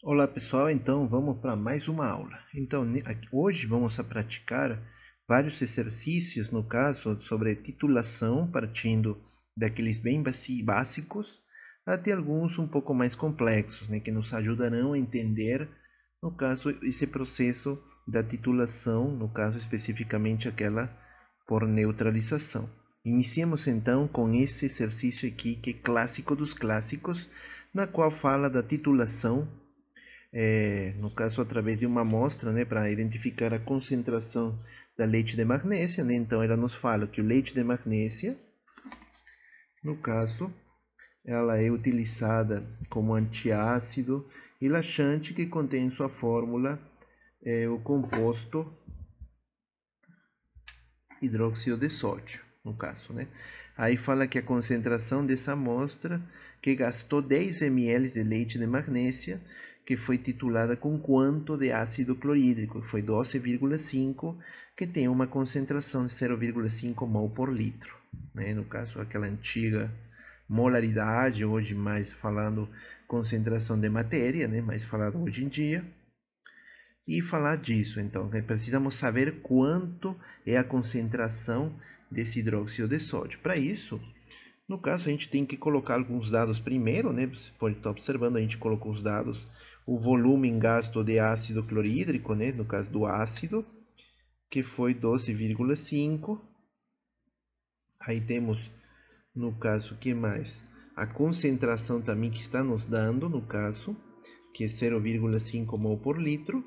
Olá pessoal, então vamos para mais uma aula. Então hoje vamos a praticar vários exercícios, no caso, sobre titulação, partindo daqueles bem básicos até alguns um pouco mais complexos, né, que nos ajudarão a entender, no caso, esse processo da titulação, no caso especificamente aquela por neutralização. Iniciemos então com esse exercício aqui, que é clássico dos clássicos, na qual fala da titulação, no caso através de uma amostra, né, para identificar a concentração da leite de magnésia, né? Então ela nos fala que o leite de magnésia, no caso, ela é utilizada como antiácido e laxante que contém em sua fórmula o composto hidróxido de sódio, no caso, né? Aí fala que a concentração dessa amostra, que gastou 10 ml de leite de magnésia, que foi titulada com quanto de ácido clorídrico, foi 12,5, que tem uma concentração de 0,5 mol por litro, né? No caso, aquela antiga molaridade, hoje mais falando concentração de matéria, né? Mais falado hoje em dia. E falar disso, então, precisamos saber quanto é a concentração desse hidróxido de sódio. Para isso, no caso, a gente tem que colocar alguns dados primeiro, né? Você pode estar observando, a gente colocou os dados, o volume gasto de ácido clorídrico, né? No caso do ácido, que foi 12,5. Aí temos, no caso, o que mais? A concentração também que está nos dando, no caso, que é 0,5 mol por litro.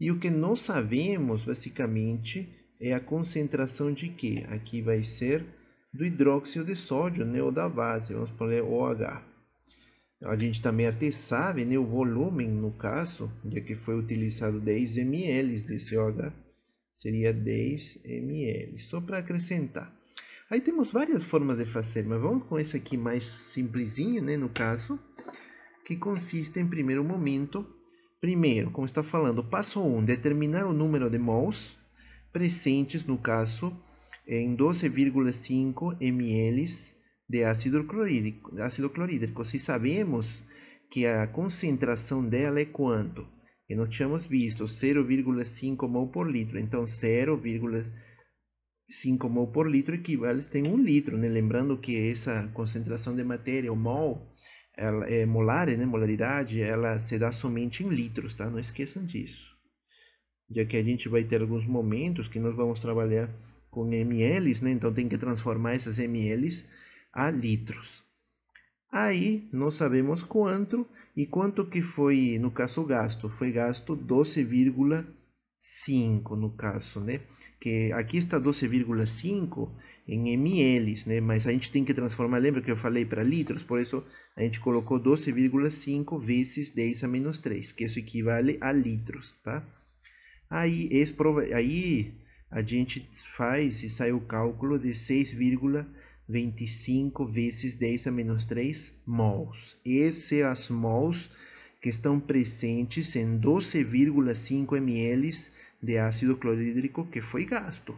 E o que nós sabemos, basicamente, é a concentração de quê? Aqui vai ser do hidróxido de sódio, né, ou da base, vamos pôr OH. A gente também até sabe, né, o volume, no caso, já que foi utilizado 10 ml desse OH, seria 10 ml, só para acrescentar. Aí temos várias formas de fazer, mas vamos com esse aqui mais simplesinho, né, no caso, que consiste em primeiro momento. Primeiro, como está falando, passo 1, determinar o número de mols presentes, no caso, em 12,5 ml de ácido clorídrico. Se sabemos que a concentração dela é quanto? E nós tínhamos visto 0,5 mol por litro. Então, 0,5 mol por litro equivale a 1 litro, né? Lembrando que essa concentração de matéria, o mol, ela é molar, né? Molaridade, ela se dá somente em litros, tá? Não esqueçam disso. Já que a gente vai ter alguns momentos que nós vamos trabalhar com ml, né? Então tem que transformar essas ml a litros. Aí nós sabemos quanto, e quanto que foi, no caso, gasto. Foi gasto 12,5 no caso, né? Que aqui está 12,5 em ml, né? Mas a gente tem que transformar, lembra que eu falei para litros? Por isso a gente colocou 12,5 vezes 10 a menos 3, que isso equivale a litros, tá? Aí a gente faz e sai o cálculo de 6,25 vezes 10 a menos 3 mols. Esses são as mols que estão presentes em 12,5 ml de ácido clorídrico que foi gasto,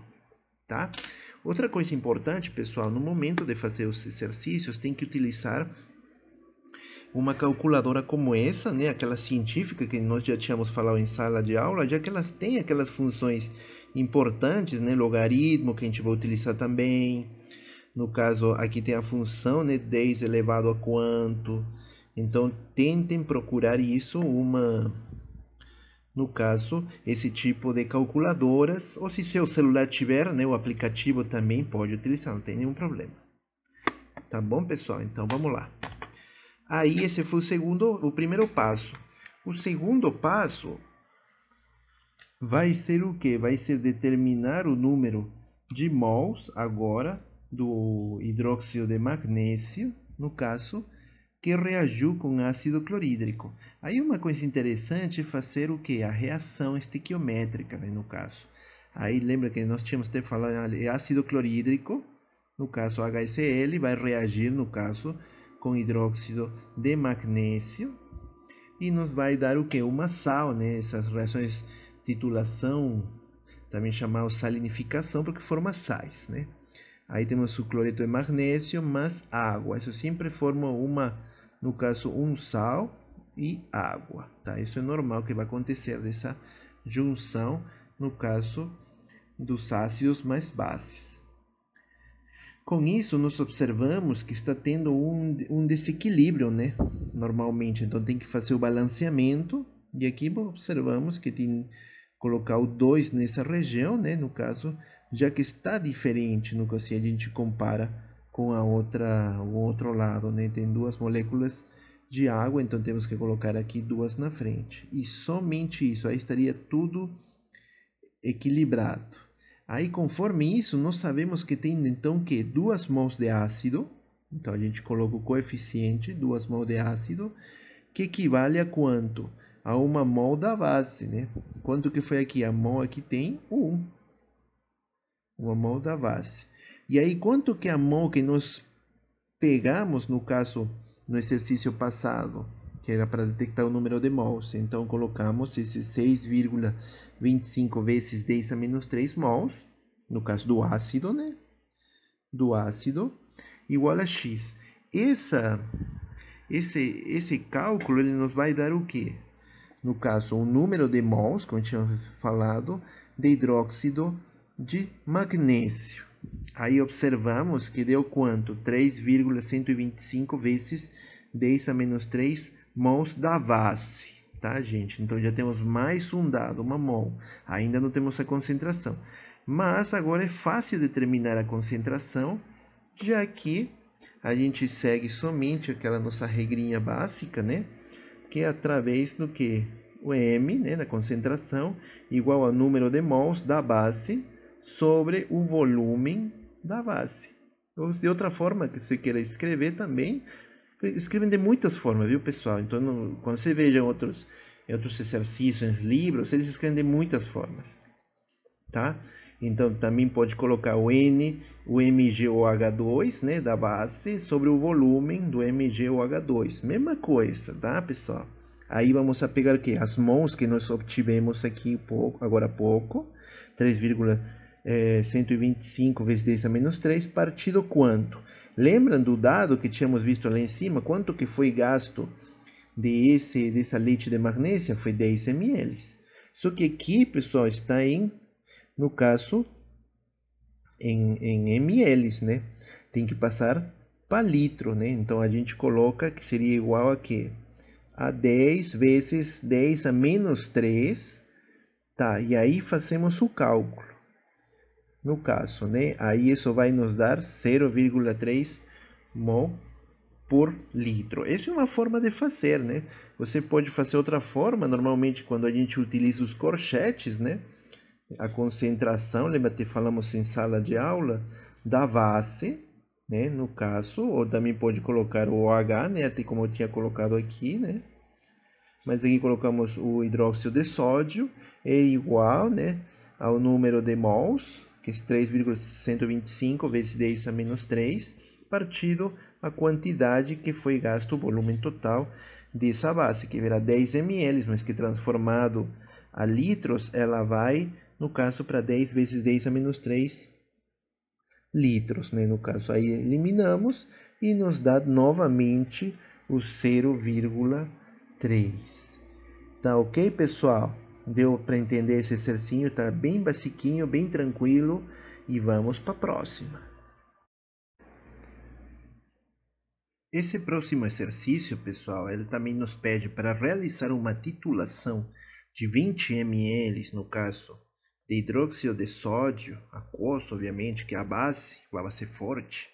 tá? Outra coisa importante, pessoal, no momento de fazer os exercícios, tem que utilizar uma calculadora como essa, né, aquela científica que nós já tínhamos falado em sala de aula, já que elas têm aquelas funções importantes, né, logaritmo que a gente vai utilizar também. No caso, aqui tem a função, né, 10 elevado a quanto. Então, tentem procurar isso, no caso, esse tipo de calculadoras, ou se seu celular tiver, né, o aplicativo também pode utilizar, não tem nenhum problema. Tá bom, pessoal? Então, vamos lá. Aí esse foi o primeiro passo. O segundo passo vai ser o quê? Vai ser determinar o número de mols agora do hidróxido de magnésio, no caso, que reagiu com ácido clorídrico. Aí uma coisa interessante é fazer o quê? A reação estequiométrica, né, no caso. Aí lembra que nós tínhamos até falado ácido clorídrico, no caso HCl, vai reagir, no caso, com hidróxido de magnésio e nos vai dar o que? Uma sal, né? Essas reações de titulação, também chamada salinificação, porque forma sais, né? Aí temos o cloreto de magnésio mais água. Isso sempre forma no caso, um sal e água, tá? Isso é normal que vai acontecer dessa junção no caso dos ácidos mais bases. Com isso, nós observamos que está tendo um desequilíbrio, né? Normalmente, então tem que fazer o balanceamento, e aqui observamos que tem que colocar o 2 nessa região, né? No caso, já que está diferente, no caso, se a gente compara com o outro lado, né? Tem duas moléculas de água, então temos que colocar aqui duas na frente. E somente isso, aí estaria tudo equilibrado. Aí, conforme isso, nós sabemos que tem então que 2 mols de ácido, então a gente coloca o coeficiente, 2 mols de ácido, que equivale a quanto? A 1 mol da base, né? Quanto que foi aqui? A mol aqui tem 1. 1 mol da base. E aí, quanto que a mol que nós pegamos, no caso, no exercício passado, que era para detectar o número de mols. Então, colocamos esse 6,25 vezes 10 a menos 3 mols, no caso do ácido, né? Do ácido, igual a x. Esse cálculo ele nos vai dar o quê? No caso, o número de mols, como tínhamos falado, de hidróxido de magnésio. Aí observamos que deu quanto? 3,125 vezes 10 a menos 3 mols da base, tá, gente? Então, já temos mais um dado, uma mol. Ainda não temos a concentração. Mas agora é fácil determinar a concentração, já que a gente segue somente aquela nossa regrinha básica, né? Que é através do que? O M, né, da concentração, igual ao número de mols da base sobre o volume da base. Ou de outra forma que você queira escrever também, escrevem de muitas formas, viu, pessoal? Então, quando você veja outros exercícios, livros, eles escrevem de muitas formas, tá? Então, também pode colocar o N, o MgOH2, né, da base, sobre o volume do MgOH2. Mesma coisa, tá, pessoal? Aí vamos a pegar o quê? As mols que nós obtivemos aqui agora há pouco, 3,125 vezes 10 a menos 3, partido quanto? Lembram do dado que tínhamos visto lá em cima? Quanto que foi gasto dessa leite de magnésia? Foi 10 ml. Só que aqui, pessoal, está no caso, em ml, né? Tem que passar para litro, né? Então, a gente coloca que seria igual a quê? A 10 vezes 10 a menos 3, tá? E aí fazemos o cálculo. No caso, né? Aí isso vai nos dar 0,3 mol por litro. Essa é uma forma de fazer, né? Você pode fazer outra forma, normalmente quando a gente utiliza os corchetes, né? A concentração, lembra que falamos em sala de aula, da base, né? No caso, ou também pode colocar o OH, né? Até como eu tinha colocado aqui, né? Mas aqui colocamos o hidróxido de sódio, é igual, né, ao número de mols, que é 3,125 vezes 10 a menos 3, partido a quantidade que foi gasto, o volume total dessa base, que verá 10 ml, mas que transformado a litros, ela vai, no caso, para 10 vezes 10 a menos 3 litros, né? No caso, aí eliminamos e nos dá novamente o 0,3. Tá ok, pessoal? Deu para entender esse exercício? Tá bem basiquinho, bem tranquilo. E vamos para a próxima. Esse próximo exercício, pessoal, ele também nos pede para realizar uma titulação de 20 ml, no caso, de hidróxido de sódio, aquoso, obviamente, que é a base forte.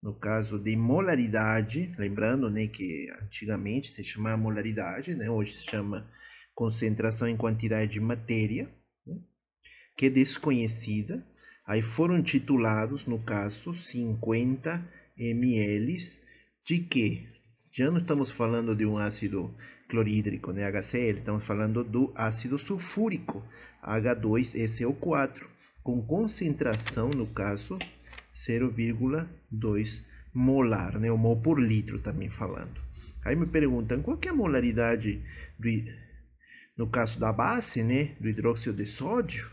No caso de molaridade, lembrando, né, que antigamente se chamava molaridade, né, hoje se chama concentração em quantidade de matéria, né, que é desconhecida. Aí foram titulados, no caso, 50 ml de quê? Já não estamos falando de um ácido clorídrico, né, HCl, estamos falando do ácido sulfúrico, H2SO4, com concentração, no caso, 0,2 molar, né, o mol por litro também falando. Aí me perguntam, qual que é a molaridade, no caso da base, né, do hidróxido de sódio?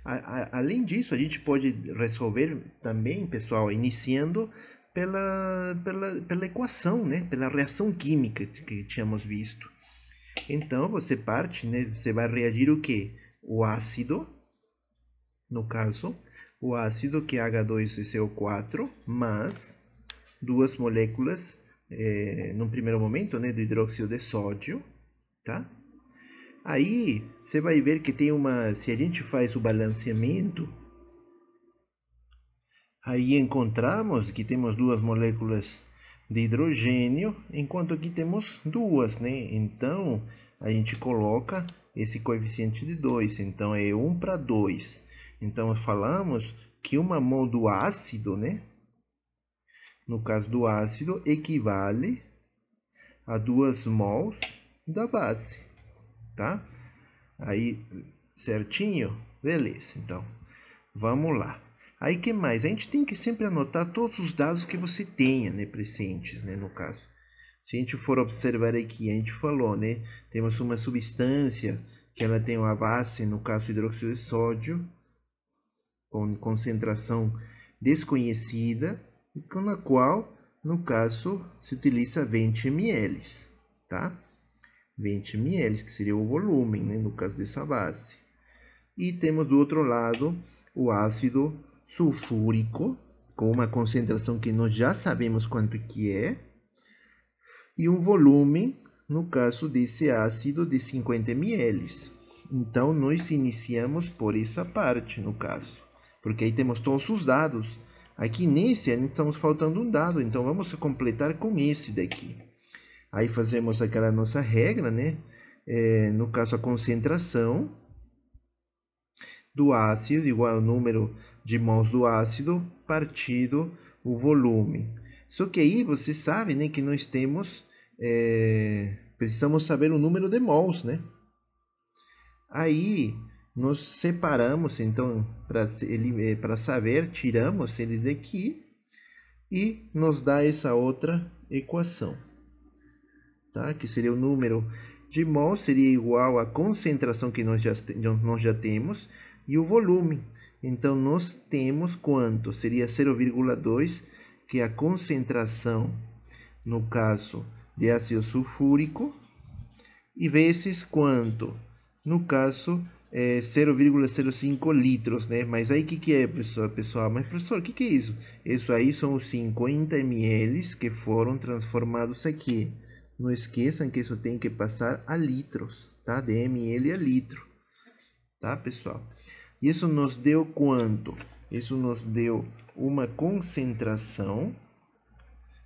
Além disso, a gente pode resolver também, pessoal, iniciando pela equação, né? Pela reação química que tínhamos visto. Então, você parte, né? Você vai reagir o quê? O ácido, no caso, o ácido que é H2SO4, mais duas moléculas, no primeiro momento, né, do hidróxido de sódio, tá? Aí, você vai ver que tem se a gente faz o balanceamento, aí encontramos que temos duas moléculas de hidrogênio, enquanto aqui temos duas, né? Então, a gente coloca esse coeficiente de 2, então é 1 para 2. Então, falamos que uma mol do ácido, né? No caso do ácido, equivale a 2 mols da base, tá? Aí, certinho? Beleza, então, vamos lá. Aí, que mais? A gente tem que sempre anotar todos os dados que você tenha, né, presentes, né, no caso. Se a gente for observar aqui, a gente falou, né, temos uma substância que ela tem uma base, no caso, hidróxido de sódio, com concentração desconhecida, com a qual, no caso, se utiliza 20 ml, tá? 20 ml, que seria o volume, né, no caso dessa base. E temos do outro lado o ácido sulfúrico, com uma concentração que nós já sabemos quanto que é, e um volume, no caso desse ácido, de 50 ml. Então, nós iniciamos por essa parte, no caso, porque aí temos todos os dados. Aqui nesse, estamos faltando um dado, então vamos completar com esse daqui. Aí fazemos aquela nossa regra, né? No caso, a concentração do ácido igual ao número de mols do ácido partido o volume. Só que aí você sabe, né, que nós temos, precisamos saber o número de mols, né? Aí nós separamos, então, para saber, tiramos ele daqui e nos dá essa outra equação, tá? Que seria o número de mols, seria igual à concentração que nós já temos, e o volume. Então, nós temos quanto? Seria 0,2, que é a concentração, no caso de ácido sulfúrico, e vezes quanto? No caso, 0,05 litros, né? Mas aí o que é, pessoal? Mas, professor, o que é isso? Isso aí são os 50 ml que foram transformados aqui. Não esqueçam que isso tem que passar a litros, tá? De ml a litro, tá, pessoal? Isso nos deu quanto? Isso nos deu uma concentração,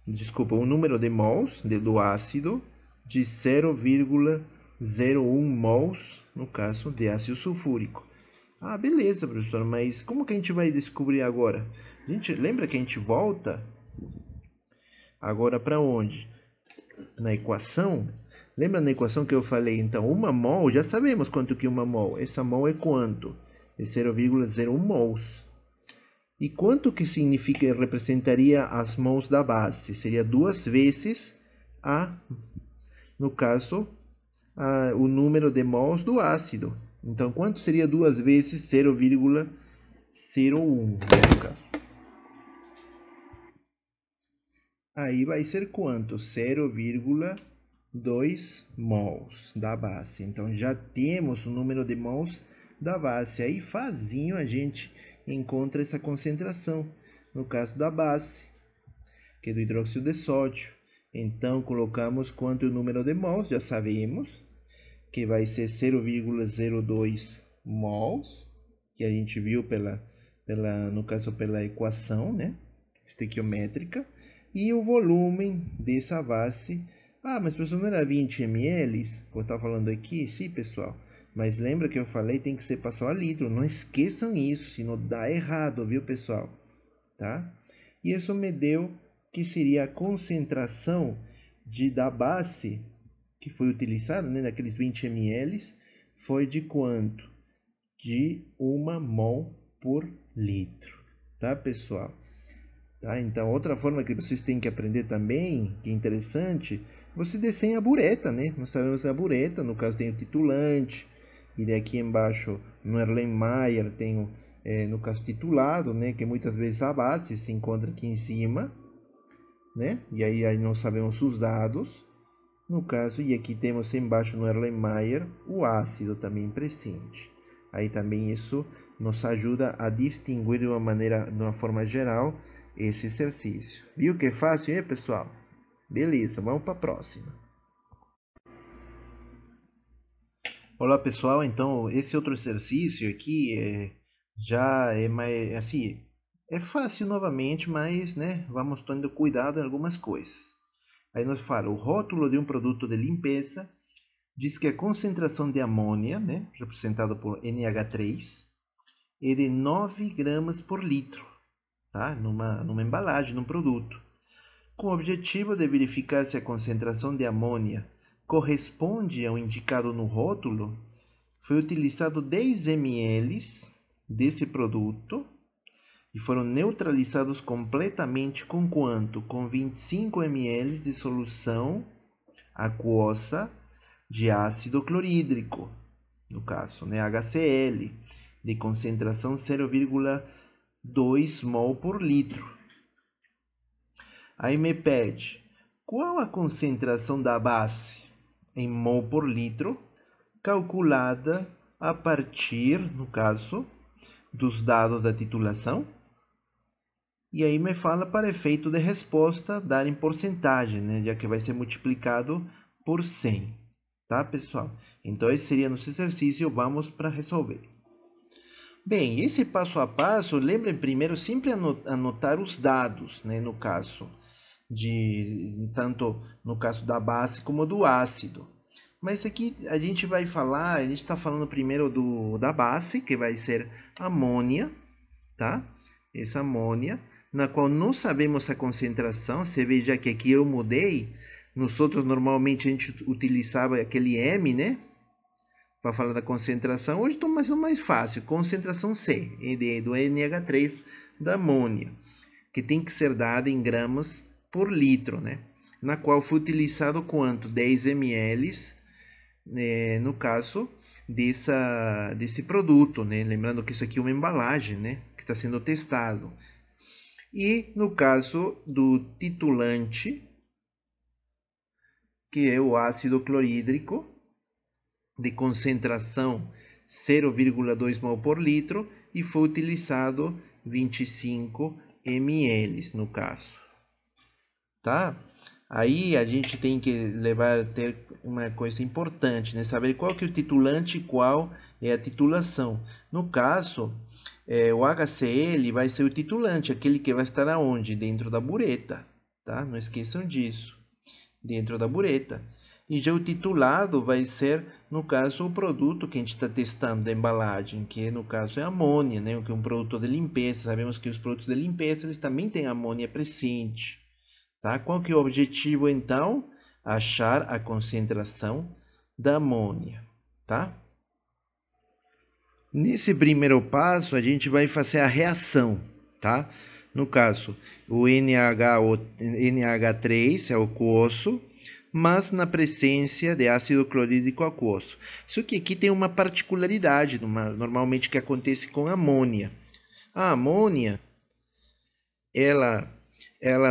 desculpa, um número de mols do ácido de 0,01 mols, no caso de ácido sulfúrico. Ah, beleza, professor, mas como que a gente vai descobrir agora? A gente lembra que a gente volta agora para onde? Na equação. Lembra na equação que eu falei? Então, uma mol, já sabemos quanto que é uma mol. Essa mol é quanto? É 0,01 mols. E quanto que significa, representaria as mols da base? Seria 2 vezes no caso, o número de mols do ácido. Então, quanto seria 2 vezes 0,01? Aí vai ser quanto? 0,2 mols da base. Então, já temos o número de mols da base. Aí, facinho, a gente encontra essa concentração. No caso da base, que é do hidróxido de sódio. Então, colocamos quanto é o número de mols, já sabemos, que vai ser 0,02 mols, que a gente viu no caso pela equação, né, estequiométrica, e o volume dessa base. Ah, mas professor, não era 20 ml? Eu estava falando aqui? Sim, pessoal. Mas lembra que eu falei, tem que ser passado a litro. Não esqueçam isso, senão dá errado, viu, pessoal? Tá? E isso me deu que seria a concentração da base que foi utilizada, né, daqueles 20 ml, foi de quanto? De 1 mol por litro. Tá, pessoal? Tá? Então, outra forma que vocês têm que aprender também, que é interessante, você desenha a bureta, né? Nós sabemos a bureta, no caso tem o titulante, e aqui embaixo no Erlenmeyer tem no caso titulado, né? Que muitas vezes a base se encontra aqui em cima, né? E aí nós sabemos os dados, no caso, e aqui temos embaixo no Erlenmeyer o ácido também presente. Aí também isso nos ajuda a distinguir de uma forma geral, esse exercício. Viu que é fácil, hein, pessoal? Beleza, vamos para a próxima. Olá, pessoal. Então, esse outro exercício aqui já é mais assim, é fácil novamente, mas, né, vamos tendo cuidado em algumas coisas. Aí nos fala, o rótulo de um produto de limpeza diz que a concentração de amônia, né, representado por NH3, é de 9 gramas por litro, tá? Numa embalagem, num produto. Com o objetivo de verificar se a concentração de amônia corresponde ao indicado no rótulo, foi utilizado 10 ml desse produto e foram neutralizados completamente com quanto? Com 25 ml de solução aquosa de ácido clorídrico, no caso, né, HCl, de concentração 0,2 mol por litro. Aí me pede, qual a concentração da base em mol por litro, calculada a partir, no caso, dos dados da titulação? E aí me fala para efeito de resposta dar em porcentagem, né, já que vai ser multiplicado por 100. Tá, pessoal? Então, esse seria nosso exercício, vamos para resolver. Bem, esse passo a passo, lembrem primeiro sempre anotar os dados, né, no caso tanto no caso da base como do ácido. Mas aqui a gente vai falar, a gente está falando primeiro da base, que vai ser amônia, tá? Essa amônia, na qual não sabemos a concentração. Você veja que aqui eu mudei. Nos outros, normalmente, a gente utilizava aquele M, né? Para falar da concentração. Hoje estou mais fácil. Concentração C, do NH3 da amônia, que tem que ser dada em gramas por litro, né? Na qual foi utilizado quanto? 10 ml, no caso desse produto, né? Lembrando que isso aqui é uma embalagem, né? Que está sendo testado. E no caso do titulante, que é o ácido clorídrico, de concentração 0,2 mol por litro, e foi utilizado 25 ml no caso. Tá? Aí a gente tem que ter uma coisa importante, né? Saber qual que é o titulante e qual é a titulação. No caso, o HCl vai ser o titulante, aquele que vai estar aonde? Dentro da bureta, tá? Não esqueçam disso, dentro da bureta. E já o titulado vai ser, no caso, o produto que a gente está testando da embalagem, que no caso é amônia, né? Que é um produto de limpeza. Sabemos que os produtos de limpeza eles também têm amônia presente. Tá? Qual que é o objetivo, então? Achar a concentração da amônia. Tá? Nesse primeiro passo, a gente vai fazer a reação. Tá? No caso, o NH3 é aquoso, mas na presença de ácido clorídrico aquoso. Só que aqui tem uma particularidade, normalmente que acontece com a amônia. A amônia, ela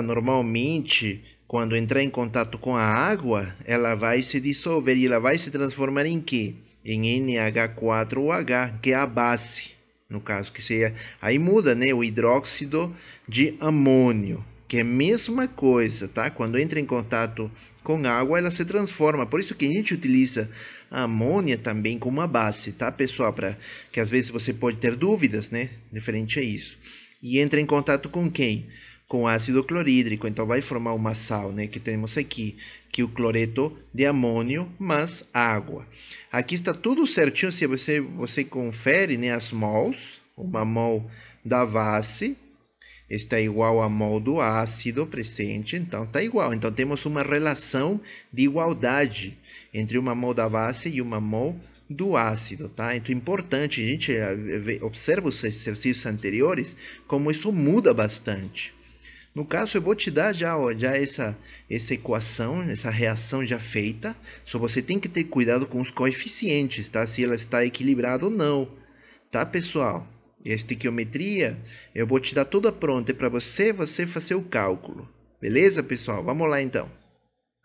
normalmente, quando entrar em contato com a água, ela vai se dissolver e ela vai se transformar em quê? Em NH4OH, que é a base, no caso, que seria, aí muda, né, o hidróxido de amônio, que é a mesma coisa, tá? Quando entra em contato com água, ela se transforma. Por isso que a gente utiliza a amônia também como uma base, tá, pessoal? Para que às vezes você pode ter dúvidas, né, referente a isso. E entra em contato com quem? Com ácido clorídrico, então vai formar uma sal, né, que temos aqui, que é o cloreto de amônio mais água. Aqui está tudo certinho, se você confere, né, as mols, uma mol da base está igual a mol do ácido presente, então está igual. Então temos uma relação de igualdade entre uma mol da base e uma mol do ácido, tá? Então é importante, a gente observa os exercícios anteriores, como isso muda bastante. No caso, eu vou te dar já essa equação, essa reação já feita. Só você tem que ter cuidado com os coeficientes, tá? Se ela está equilibrada ou não, tá, pessoal? E a estequiometria, eu vou te dar toda pronta para você fazer o cálculo. Beleza, pessoal? Vamos lá então.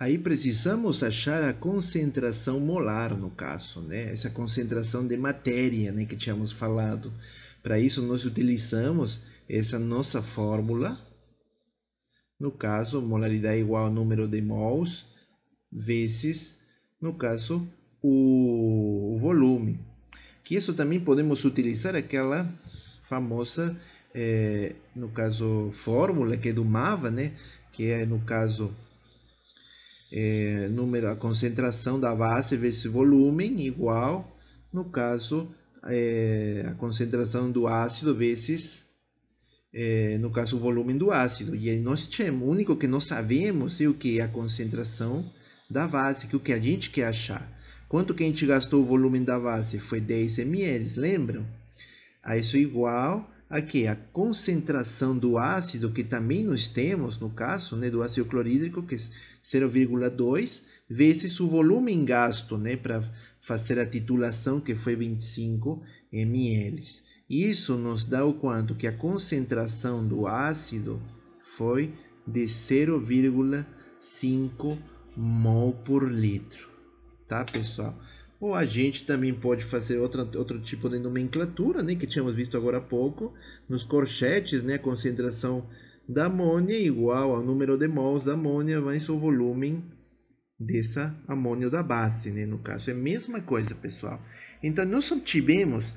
Aí precisamos achar a concentração molar, no caso, né? Essa concentração de matéria, né, que tínhamos falado. Para isso, nós utilizamos essa nossa fórmula. No caso, molaridade igual ao número de mols vezes, no caso, o volume. Que isso também podemos utilizar aquela famosa, no caso, fórmula que é do MAVA, né? Que é, no caso, a concentração da base vezes volume igual, no caso, a concentração do ácido vezes, no caso, o volume do ácido. E aí nós temos, o único que nós sabemos é o que? A concentração da base, que é o que a gente quer achar. Quanto que a gente gastou o volume da base? Foi 10 ml, lembram? A isso é igual a que a concentração do ácido, que também nós temos, no caso, né, do ácido clorídrico, que é 0,2, vezes o volume em gasto, né, para fazer a titulação, que foi 25 ml. Isso nos dá o quanto? Que a concentração do ácido foi de 0,5 mol por litro. Tá, pessoal? Ou a gente também pode fazer outro tipo de nomenclatura, né, que tínhamos visto agora há pouco, nos corchetes, né, a concentração da amônia é igual ao número de mols da amônia vezes o volume dessa amônia da base, né, no caso. É a mesma coisa, pessoal. Então, nós obtivemos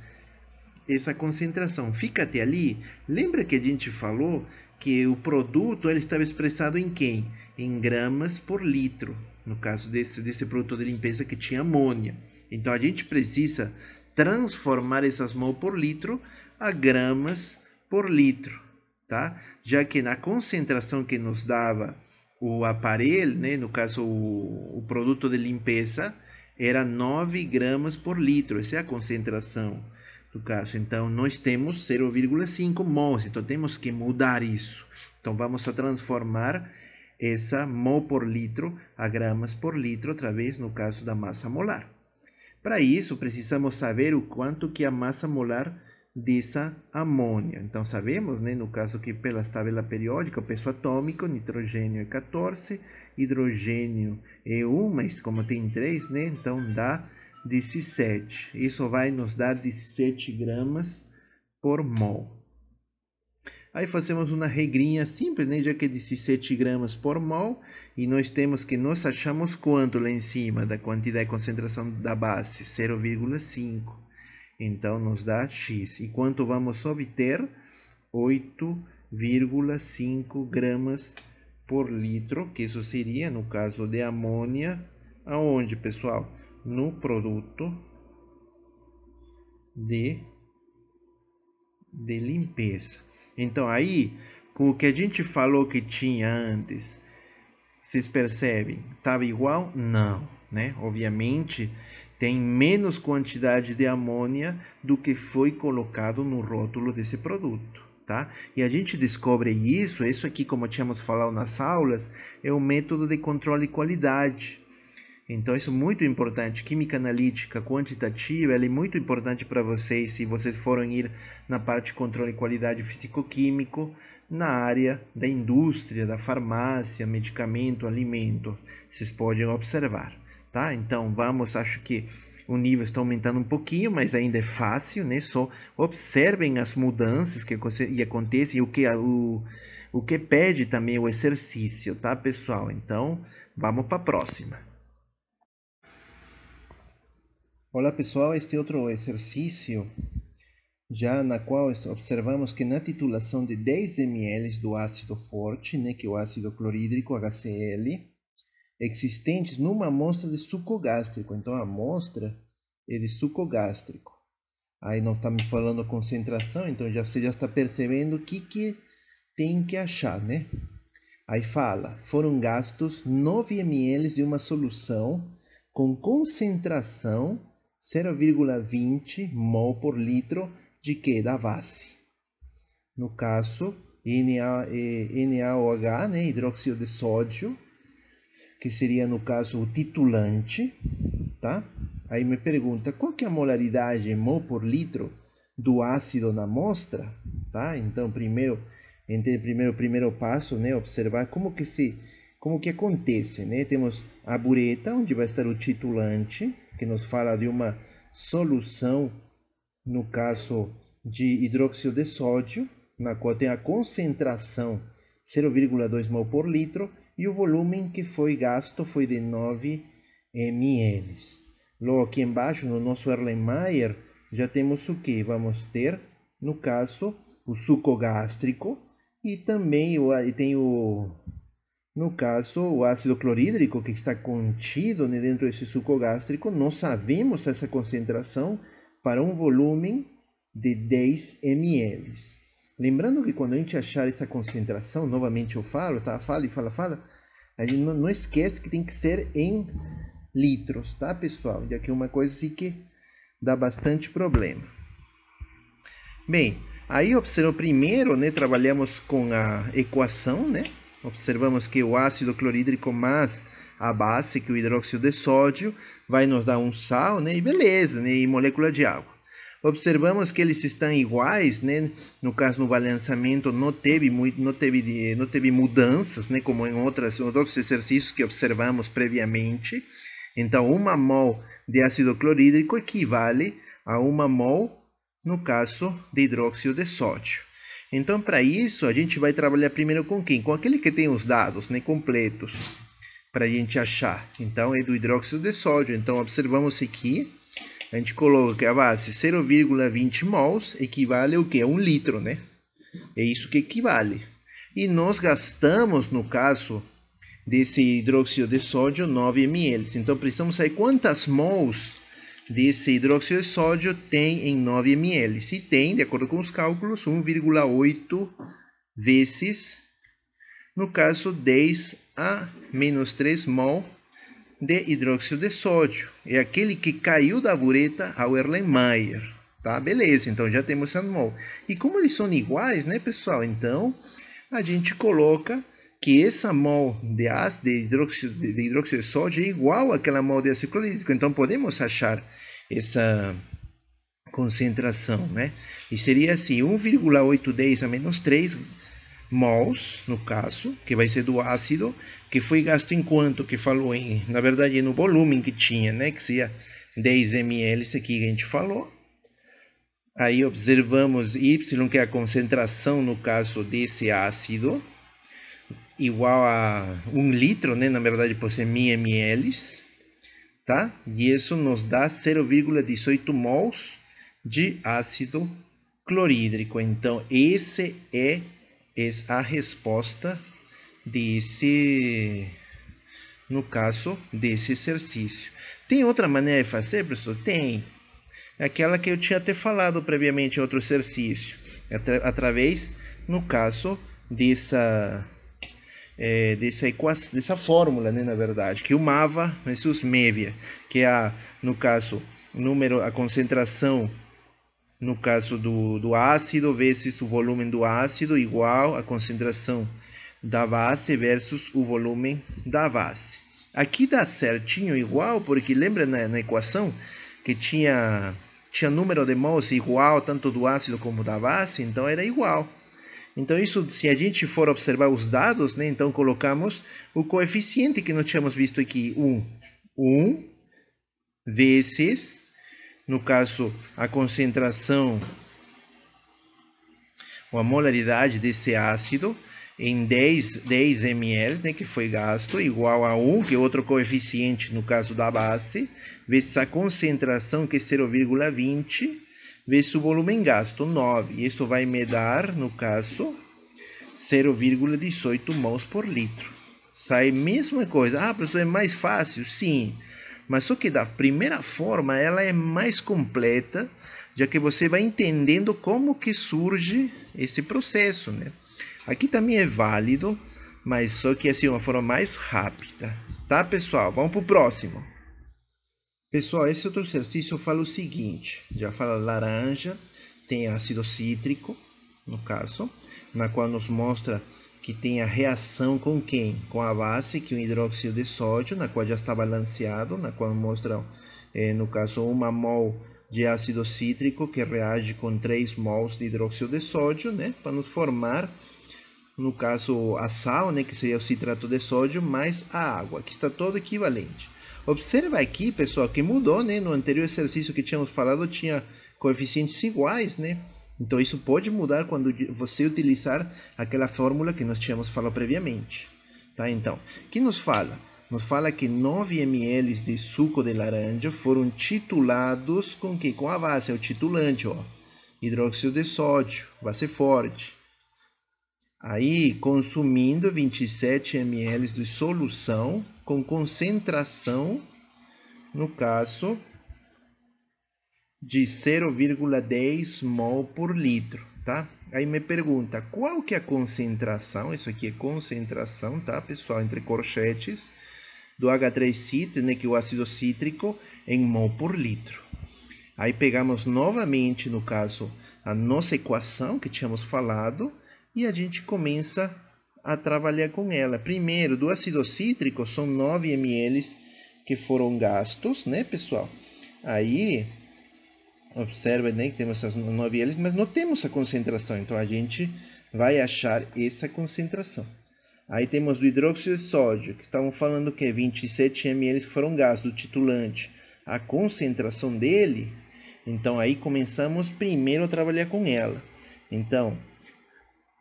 essa concentração. Fica até ali. Lembra que a gente falou que o produto ele estava expressado em quem? Em gramas por litro. No caso desse produto de limpeza que tinha amônia. Então, a gente precisa transformar essas mol por litro a gramas por litro. Tá? Já que na concentração que nos dava o aparelho, né, no caso o produto de limpeza, era 9 gramas por litro. Essa é a concentração do caso. Então, nós temos 0,5 mols. Então, temos que mudar isso. Então, vamos a transformar essa mol por litro a gramas por litro, através, no caso, da massa molar. Para isso, precisamos saber o quanto que é a massa molar dessa amônia. Então, sabemos, né, no caso que pela tabela periódica, o peso atômico, nitrogênio é 14, hidrogênio é 1, mas como tem 3, né, então dá 17. Isso vai nos dar 17 gramas por mol. Aí fazemos uma regrinha simples, né? Já que é 17 gramas por mol, e nós temos que nós achamos quanto lá em cima da quantidade de concentração da base? 0,5. Então, nos dá X. E quanto vamos obter? 8,5 gramas por litro, que isso seria, no caso de amônia, aonde, pessoal? No produto de limpeza. Então, aí, com o que a gente falou que tinha antes, vocês percebem? Estava igual? Não, né? Obviamente, tem menos quantidade de amônia do que foi colocado no rótulo desse produto, tá? E a gente descobre isso aqui, como tínhamos falado nas aulas, é o método de controle de qualidade. Então, isso é muito importante. Química analítica quantitativa, ela é muito importante para vocês se vocês forem ir na parte de controle de qualidade físico-químico, na área da indústria, da farmácia, medicamento, alimento. Vocês podem observar, tá? Então, acho que o nível está aumentando um pouquinho, mas ainda é fácil, né? Só observem as mudanças que acontecem e o que pede também o exercício, tá, pessoal? Então, vamos para a próxima. Olá pessoal, este é outro exercício, já na qual observamos que na titulação de 10 ml do ácido forte, né, que é o ácido clorídrico, HCl, existentes numa amostra de suco gástrico. Então a amostra é de suco gástrico. Aí não está me falando a concentração, então você já está percebendo o que tem que achar, né? Aí fala, foram gastos 9 ml de uma solução com concentração 0,20 mol por litro de que? Da base. No caso, NaOH, né, hidróxido de sódio, que seria, no caso, o titulante, tá? Aí me pergunta, qual que é a molaridade em mol por litro do ácido na amostra? Tá? Então, primeiro, Então, primeiro passo, né, observar como que acontece, né? Temos a bureta, onde vai estar o titulante, que nos fala de uma solução, no caso de hidróxido de sódio, na qual tem a concentração 0,2 mol por litro, e o volume que foi gasto foi de 9 ml. Logo aqui embaixo, no nosso Erlenmeyer, já temos o que? Vamos ter, no caso, o suco gástrico, e também tem no caso, o ácido clorídrico que está contido dentro desse suco gástrico. Nós sabemos essa concentração para um volume de 10 ml. Lembrando que quando a gente achar essa concentração, novamente eu falo, tá? Fala, a gente não esquece que tem que ser em litros, tá, pessoal? Já que é uma coisa assim que dá bastante problema. Bem, aí observou primeiro, né, trabalhamos com a equação, né? Observamos que o ácido clorídrico mais a base, que é o hidróxido de sódio, vai nos dar um sal, né? E beleza, né? E molécula de água. Observamos que eles estão iguais, né? No caso, no balanceamento não teve mudanças, né? Como em outros exercícios que observamos previamente. Então, 1 mol de ácido clorídrico equivale a 1 mol, no caso, de hidróxido de sódio. Então, para isso, a gente vai trabalhar primeiro com quem? Com aquele que tem os dados, né, completos, para a gente achar. Então, é do hidróxido de sódio. Então, observamos aqui, a gente coloca que a base 0,20 mols equivale ao quê? A 1 litro, né? É isso que equivale. E nós gastamos, no caso desse hidróxido de sódio, 9 ml. Então, precisamos saber quantas mols desse hidróxido de sódio tem em 9 ml. Se tem, de acordo com os cálculos, 1,8 vezes, no caso, 10 a menos 3 mol de hidróxido de sódio. É aquele que caiu da bureta ao Erlenmeyer. Tá? Beleza, então já temos essa mol. E como eles são iguais, né, pessoal? Então, a gente coloca que essa mol de hidróxido de sódio é igual àquela mol de ácido clorídrico. Então, podemos achar essa concentração, né? E seria assim, 1,810 a menos 3 mols, no caso, que vai ser do ácido, que foi gasto em quanto? Que falou na verdade, no volume que tinha, né? Que seria 10 ml, isso aqui que a gente falou. Aí observamos Y, que é a concentração, no caso, desse ácido, igual a 1 litro, né? Na verdade, por ser 1000 ml, tá? E isso nos dá 0,18 mols de ácido clorídrico. Então, essa é a resposta no caso, desse exercício. Tem outra maneira de fazer, professor? Tem. Aquela que eu tinha até falado previamente em outro exercício. Através, no caso, dessa fórmula, né, na verdade, que o MAVA versus MEVIA, que é, no caso, a concentração, no caso do ácido, vezes o volume do ácido, igual a concentração da base versus o volume da base. Aqui dá certinho igual, porque lembra na equação que tinha número de mols igual, tanto do ácido como da base, então era igual. Então, isso, se a gente for observar os dados, né, então colocamos o coeficiente que nós tínhamos visto aqui, 1 vezes, no caso, a concentração ou a molaridade desse ácido em 10 ml, né, que foi gasto, igual a 1, que é outro coeficiente no caso da base, vezes a concentração, que é 0,20, vezes o volume gasto, 9. E isso vai me dar, no caso, 0,18 mols por litro. Sai a mesma coisa. Ah, professor, é mais fácil? Sim. Mas só que da primeira forma, ela é mais completa, já que você vai entendendo como que surge esse processo, né? Aqui também é válido, mas só que assim, uma forma mais rápida. Tá, pessoal? Vamos para o próximo. Pessoal, esse outro exercício fala o seguinte, já fala laranja, tem ácido cítrico, no caso, na qual nos mostra que tem a reação com quem? Com a base, que é o hidróxido de sódio, na qual já está balanceado, na qual mostra, no caso, 1 mol de ácido cítrico que reage com 3 mols de hidróxido de sódio, né, para nos formar no caso a sal, né, que seria o citrato de sódio, mais a água, que está todo equivalente. Observa aqui, pessoal, que mudou, né? No anterior exercício que tínhamos falado tinha coeficientes iguais, né? Então isso pode mudar quando você utilizar aquela fórmula que nós tínhamos falado previamente. Tá? Então, o que nos fala? Nos fala que 9 ml de suco de laranja foram titulados com que? Com a base, é o titulante, ó. Hidróxido de sódio, base forte. Aí, consumindo 27 ml de solução com concentração, no caso, de 0,10 mol por litro, tá? Aí me pergunta, qual que é a concentração? Isso aqui é concentração, tá, pessoal? Entre corchetes, do H3 né, que é o ácido cítrico, em mol por litro. Aí pegamos novamente, no caso, a nossa equação que tínhamos falado, e a gente começa a trabalhar com ela. Primeiro, do ácido cítrico, são 9 ml que foram gastos, né, pessoal? Aí, observa, né, que temos essas 9 ml, mas não temos a concentração, então a gente vai achar essa concentração. Aí temos do hidróxido de sódio, que estavam falando que 27 ml foram gastos, do titulante. A concentração dele, então aí começamos primeiro a trabalhar com ela. Então,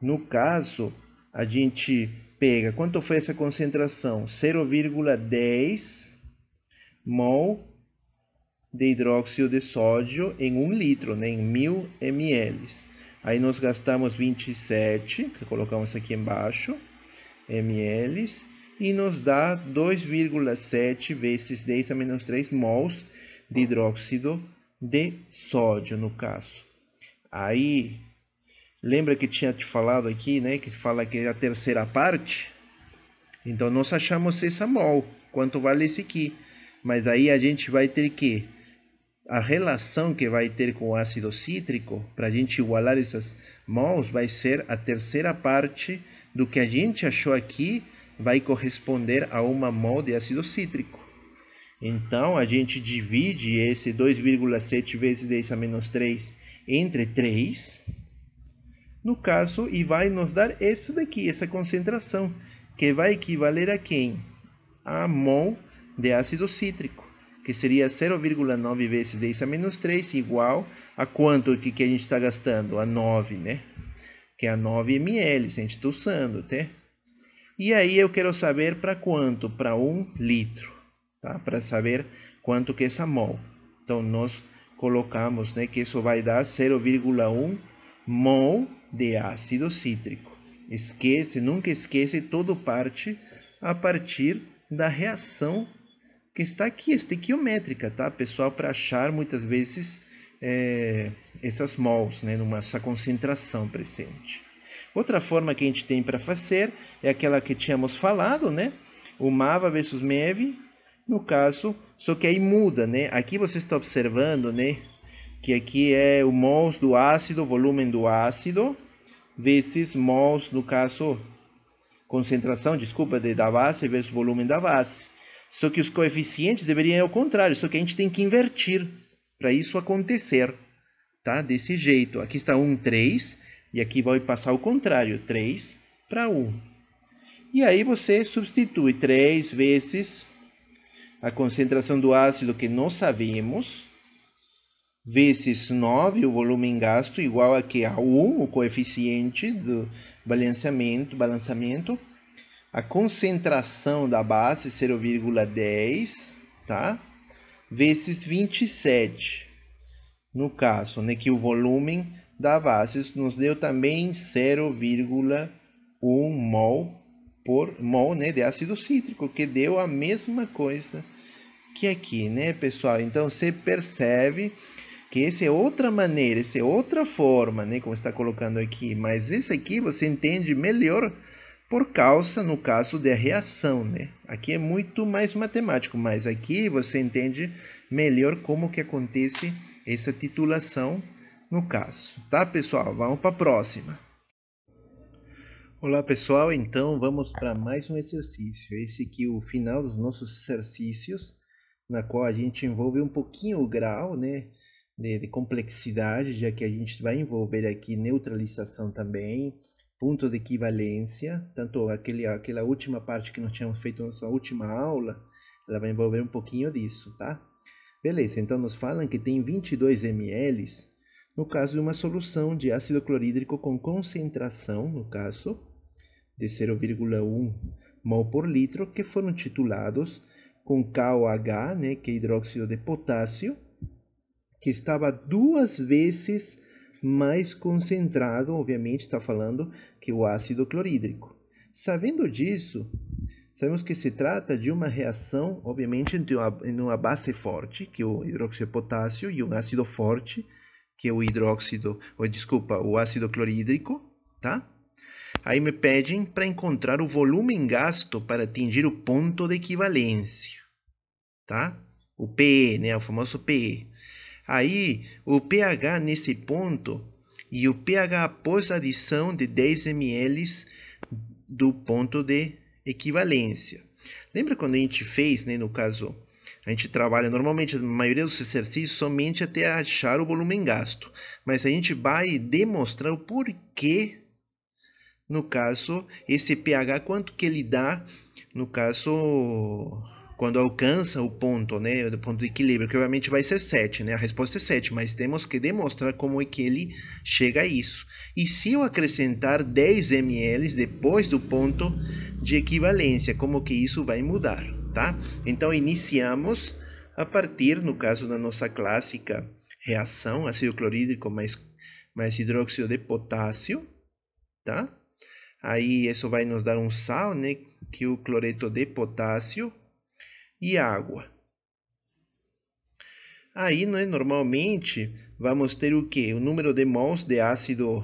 no caso, a gente pega, quanto foi essa concentração? 0,10 mol de hidróxido de sódio em 1 litro, né? Em 1000 ml. Aí nós gastamos 27, que colocamos aqui embaixo, ml, e nos dá 2,7 vezes 10 a menos 3 mols de hidróxido de sódio, no caso. Aí, lembra que tinha te falado aqui, né, que fala que é a terceira parte? Então, nós achamos essa mol, quanto vale esse aqui. Mas aí a gente vai ter que, a relação que vai ter com o ácido cítrico, para a gente igualar essas mols, vai ser a terceira parte do que a gente achou aqui, vai corresponder a uma mol de ácido cítrico. Então, a gente divide esse 2,7 vezes 10 a menos 3 entre 3, no caso, e vai nos dar essa daqui, essa concentração, que vai equivaler a quem? A mol de ácido cítrico, que seria 0,9 vezes 10 a menos 3, igual a quanto que a gente está gastando? A 9, né? Que é a 9 ml, a gente está usando, tá? E aí eu quero saber para quanto? Para 1 litro, tá? Para saber quanto que é essa mol. Então, nós colocamos, né, que isso vai dar 0,1 mol de ácido cítrico. Nunca esquece, tudo parte a partir da reação que está aqui, estequiométrica, tá, pessoal? Para achar muitas vezes essas mols, né, essa concentração presente. Outra forma que a gente tem para fazer é aquela que tínhamos falado, né? O MAVA versus MEV, no caso, só que aí muda, né? Aqui você está observando, né, que aqui é o mols do ácido, volume do ácido, vezes mols, no caso, concentração, desculpa, da base versus volume da base. Só que os coeficientes deveriam ir ao contrário, só que a gente tem que invertir para isso acontecer, tá? Desse jeito. Aqui está 1, 3, e aqui vai passar o contrário, 3 para 1. E aí você substitui 3 vezes a concentração do ácido que nós sabemos, vezes 9, o volume em gasto, igual aqui a 1, o coeficiente do balançamento, a concentração da base, 0,10, tá? Vezes 27. No caso, né, que o volume da base nos deu também 0,1 mol, né, de ácido cítrico, que deu a mesma coisa que aqui, né, pessoal? Então, você percebe que essa é outra maneira, essa é outra forma, né, como está colocando aqui, mas esse aqui você entende melhor por causa, no caso, da reação, né? Aqui é muito mais matemático, mas aqui você entende melhor como que acontece essa titulação no caso, tá, pessoal? Vamos para a próxima. Olá, pessoal, então vamos para mais um exercício. Esse aqui é o final dos nossos exercícios, na qual a gente envolve um pouquinho o grau, né, de complexidade, já que a gente vai envolver aqui neutralização também, ponto de equivalência, tanto aquela última parte que nós tínhamos feito na nossa última aula, ela vai envolver um pouquinho disso, tá? Beleza, então nos falam que tem 22 ml no caso de uma solução de ácido clorídrico com concentração, no caso, de 0,1 mol por litro, que foram titulados com KOH, né, que é hidróxido de potássio, que estava 2 vezes mais concentrado, obviamente está falando, que o ácido clorídrico. Sabendo disso, sabemos que se trata de uma reação, obviamente, entre uma base forte, que é o hidróxido de potássio, e um ácido forte, que é o o ácido clorídrico, tá? Aí me pedem para encontrar o volume gasto para atingir o ponto de equivalência, tá? O PE, né? O famoso PE. Aí, o pH nesse ponto e o pH após a adição de 10 ml do ponto de equivalência. Lembra quando a gente fez, né, no caso, a gente trabalha normalmente, a maioria dos exercícios, somente até achar o volume gasto. Mas a gente vai demonstrar o porquê, no caso, esse pH, quanto que ele dá, no caso, quando alcança o ponto, né, do ponto de equilíbrio, que obviamente vai ser 7, né? A resposta é 7, mas temos que demonstrar como é que ele chega a isso. E se eu acrescentar 10 ml depois do ponto de equivalência, como que isso vai mudar, tá? Então, iniciamos a partir, no caso da nossa clássica reação, ácido clorídrico mais hidróxido de potássio, tá? Aí isso vai nos dar um sal, né, que é o cloreto de potássio, e água. Aí, né, normalmente, vamos ter o quê? O número de mols de ácido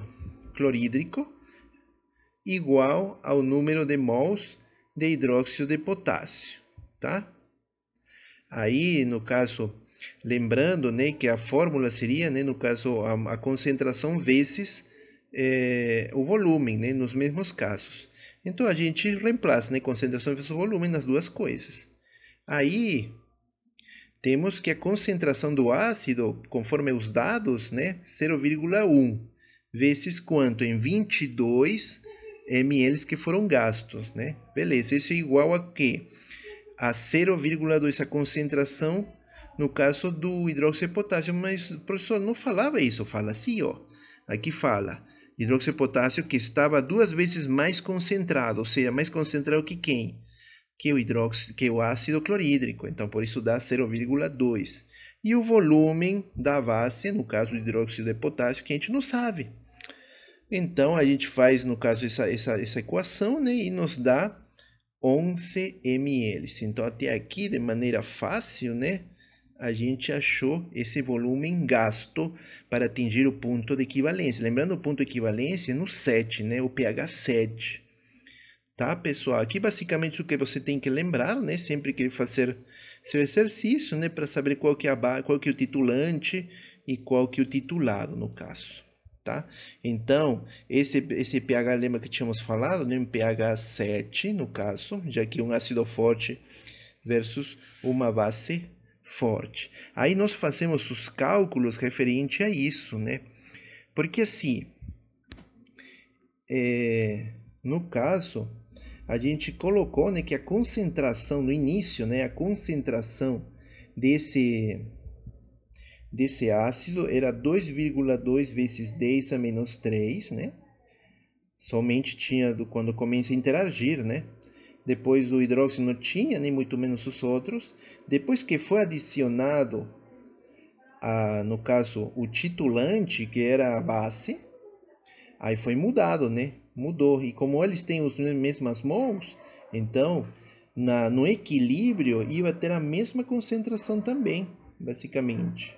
clorídrico igual ao número de mols de hidróxido de potássio, tá? Aí, no caso, lembrando, né, que a fórmula seria, né, no caso, a concentração vezes o volume, né, nos mesmos casos. Então, a gente reemplaça, né, concentração vezes volume nas duas coisas. Aí, temos que a concentração do ácido, conforme os dados, né, 0,1 vezes quanto? Em 22 ml que foram gastos, né? Beleza, isso é igual a quê? A 0,2 a concentração, no caso do hidróxido de potássio. Mas o professor não falava isso, fala assim, ó. Aqui fala, hidróxido de potássio que estava 2 vezes mais concentrado, ou seja, mais concentrado que quem? Que o ácido clorídrico, então por isso dá 0,2. E o volume da base, no caso do hidróxido de potássio, que a gente não sabe. Então a gente faz, no caso, essa equação, né, e nos dá 11 ml. Então até aqui, de maneira fácil, né, a gente achou esse volume gasto para atingir o ponto de equivalência. Lembrando, o ponto de equivalência é no 7, né, o pH 7. Tá, pessoal? Aqui basicamente o que você tem que lembrar, né, sempre que fazer seu exercício, né, para saber qual que é o titulante e qual que é o titulado, no caso, tá? Então, esse pH, lembra que tínhamos falado, né, um pH 7, no caso, já que um ácido forte versus uma base forte. Aí nós fazemos os cálculos referente a isso, né? Porque assim, no caso, a gente colocou, né, que a concentração no início, né, a concentração desse ácido era 2,2 vezes 10 a menos 3, né? Somente tinha quando começa a interagir, né? Depois o hidróxido não tinha, nem muito menos os outros. Depois que foi adicionado, no caso, o titulante, que era a base, aí foi mudado, né? Mudou. E como eles têm os mesmas mols, então no equilíbrio ia ter a mesma concentração também, basicamente.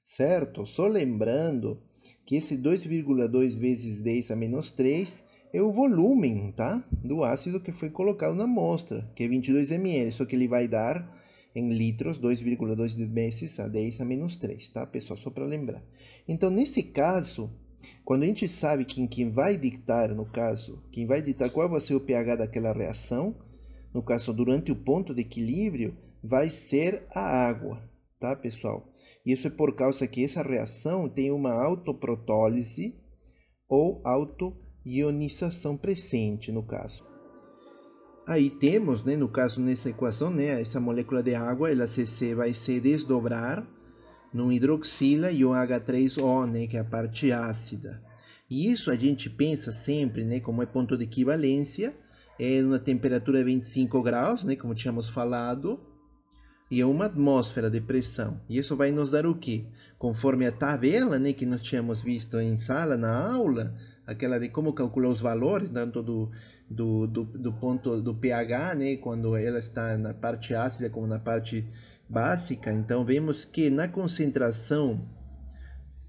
Certo? Só lembrando que esse 2,2 vezes 10 a menos 3 é o volume, tá? Do ácido que foi colocado na amostra, que é 22 ml, só que ele vai dar em litros 2,2 vezes a 10 a menos 3, tá, pessoal? Só para lembrar. Então, nesse caso, quando a gente sabe quem vai ditar, no caso, quem vai ditar qual vai ser o pH daquela reação, no caso, durante o ponto de equilíbrio, vai ser a água, tá, pessoal? Isso é por causa que essa reação tem uma autoprotólise ou ionização presente, no caso. Aí temos, né, no caso, nessa equação, né, essa molécula de água, ela vai se desdobrar num hidroxila e o H3O, né, que é a parte ácida. E isso a gente pensa sempre, né, como é ponto de equivalência, é uma temperatura de 25 graus, né, como tínhamos falado, e é uma atmosfera de pressão. E isso vai nos dar o quê? Conforme a tabela, né, que nós tínhamos visto em sala, na aula, aquela de como calcular os valores, tanto do ponto do pH, né, quando ela está na parte ácida como na parte básica. Então, vemos que na concentração,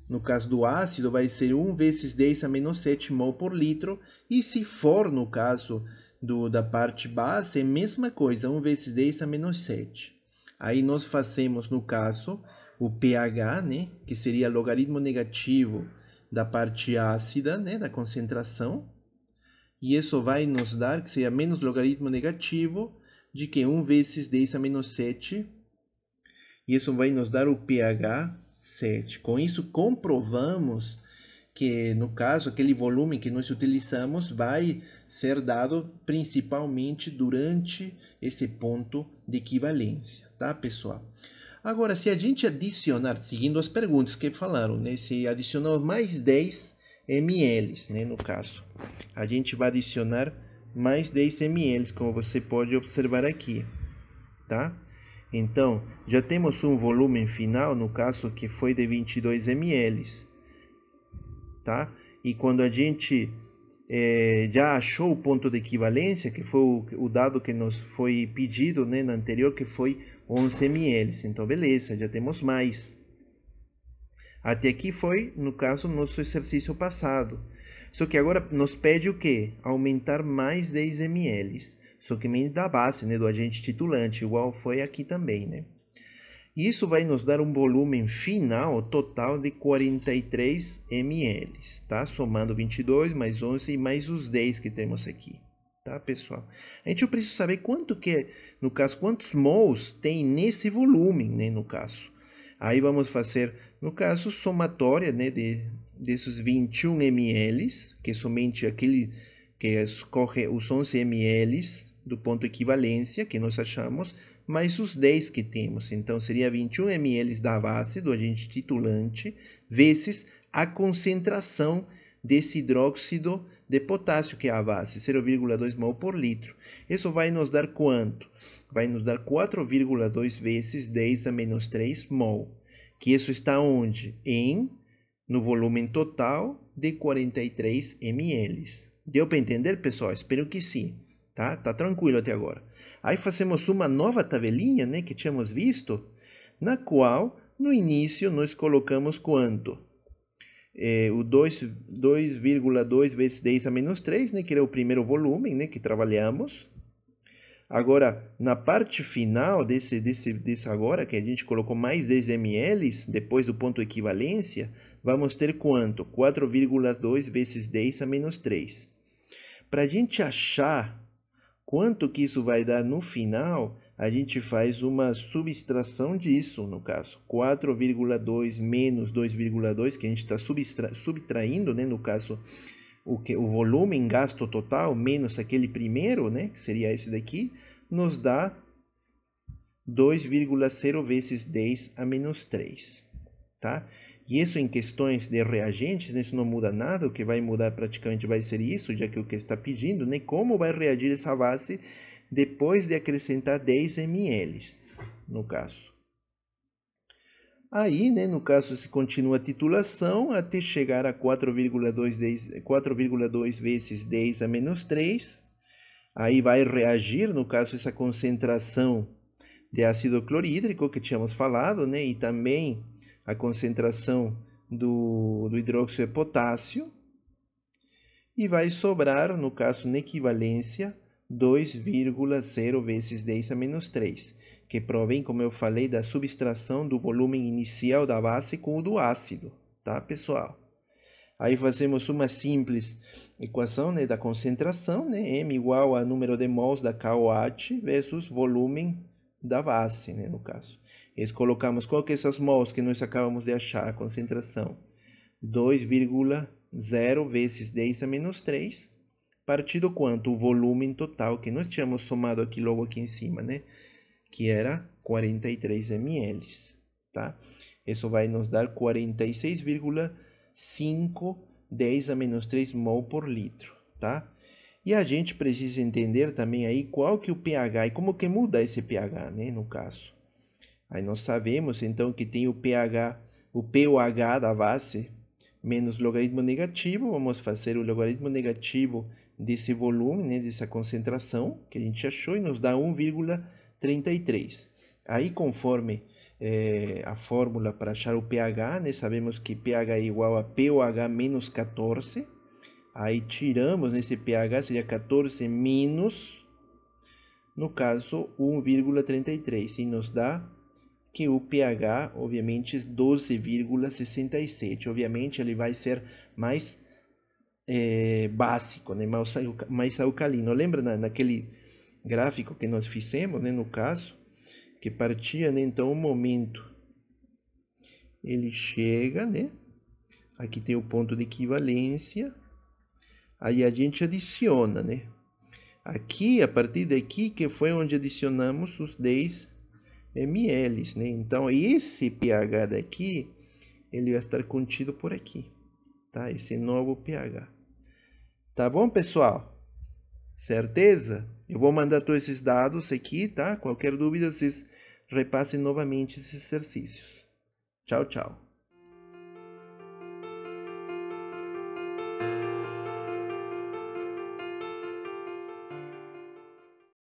no caso do ácido, vai ser 1 vezes 10 a menos 7 mol por litro. E se for, no caso da parte base, é a mesma coisa, 1 vezes 10 a menos 7. Aí nós fazemos, no caso, o pH, né, que seria logaritmo negativo da parte ácida, né, da concentração. E isso vai nos dar, que seria menos logaritmo negativo de que 1 vezes 10 a menos 7. E isso vai nos dar o pH 7. Com isso, comprovamos que, no caso, aquele volume que nós utilizamos vai ser dado principalmente durante esse ponto de equivalência, tá, pessoal? Agora, se a gente adicionar, seguindo as perguntas que falaram, né, se adicionar mais 10 ml, né, no caso, a gente vai adicionar mais 10 ml, como você pode observar aqui, tá? Então, já temos um volume final, no caso, que foi de 22 ml, tá? E quando a gente já achou o ponto de equivalência, que foi o dado que nos foi pedido, né, na anterior, que foi 11 ml. Então, beleza, já temos mais. Até aqui foi, no caso, nosso exercício passado. Só que agora nos pede o quê? Aumentar mais 10 ml. Só que menos da base, né, do agente titulante, igual foi aqui também, né? E isso vai nos dar um volume final total de 43 ml, tá? Somando 22 mais 11 e mais os 10 que temos aqui, tá, pessoal? A gente precisa saber quanto que, no caso, quantos mols tem nesse volume, né, no caso. Aí vamos fazer, no caso, somatória, né, desses 21 ml, que é somente aquele que escorre os 11 ml do ponto de equivalência que nós achamos, mais os 10 que temos. Então, seria 21 ml da base do agente titulante, vezes a concentração desse hidróxido de potássio, que é a base, 0,2 mol por litro. Isso vai nos dar quanto? Vai nos dar 4,2 vezes 10 a menos 3 mol. Que isso está onde? No volume total de 43 ml. Deu para entender, pessoal? Espero que sim. Tá tranquilo até agora. Aí fazemos uma nova tabelinha, né, que tínhamos visto, na qual, no início, nós colocamos quanto? O 2,2 vezes 10 a menos 3, né, que era o primeiro volume, né, que trabalhamos. Agora, na parte final desse agora, que a gente colocou mais 10 ml, depois do ponto de equivalência, vamos ter quanto? 4,2 vezes 10 a menos 3. Para a gente achar quanto que isso vai dar no final, a gente faz uma subtração disso, no caso. 4,2 menos 2,2, que a gente está subtraindo, né, no caso, o volume em gasto total, menos aquele primeiro, né, que seria esse daqui, nos dá 2,0 vezes 10 a menos 3. Tá? E isso em questões de reagentes, né, isso não muda nada, o que vai mudar praticamente vai ser isso, já que o que está pedindo, né, como vai reagir essa base depois de acrescentar 10 ml, no caso. Aí, né, no caso, se continua a titulação até chegar a 4,2 vezes 10 a menos 3. Aí vai reagir, no caso, essa concentração de ácido clorídrico que tínhamos falado, né, e também a concentração do hidróxido de potássio, e vai sobrar, no caso, na equivalência, 2,0 vezes 10 a menos 3, que provém, como eu falei, da subtração do volume inicial da base com o do ácido, tá, pessoal? Aí fazemos uma simples equação, né, da concentração, né, M igual a número de mols da KOH vezes volume da base, né, no caso. E colocamos qual que é essas mols que nós acabamos de achar, a concentração? 2,0 0 vezes 10 a menos 3, partido quanto? O volume total que nós tínhamos somado aqui logo aqui em cima, né? Que era 43 ml, tá? Isso vai nos dar 46,5 10 a menos 3 mol por litro, tá? E a gente precisa entender também aí qual que é o pH e como que muda esse pH, né, no caso. Aí nós sabemos então que tem o pH, o pOH da base menos logaritmo negativo, vamos fazer o logaritmo negativo desse volume, né, dessa concentração que a gente achou e nos dá 1,33. Aí conforme a fórmula para achar o pH, né, sabemos que pH é igual a pOH menos 14. Aí tiramos nesse pH, seria 14 menos, no caso, 1,33. E nos dá que o pH, obviamente, é 12,67. Obviamente, ele vai ser mais básico, né? mais alcalino. Lembra naquele gráfico que nós fizemos, né? No caso, que partia, né? Então, o momento, ele chega, né? Aqui tem o ponto de equivalência. Aí a gente adiciona, né? Aqui, a partir daqui, que foi onde adicionamos os 10 ml, né? Então, esse pH daqui, ele vai estar contido por aqui, tá? Esse novo pH. Tá bom, pessoal? Certeza? Eu vou mandar todos esses dados aqui, tá? Qualquer dúvida, vocês repassem novamente esses exercícios. Tchau, tchau.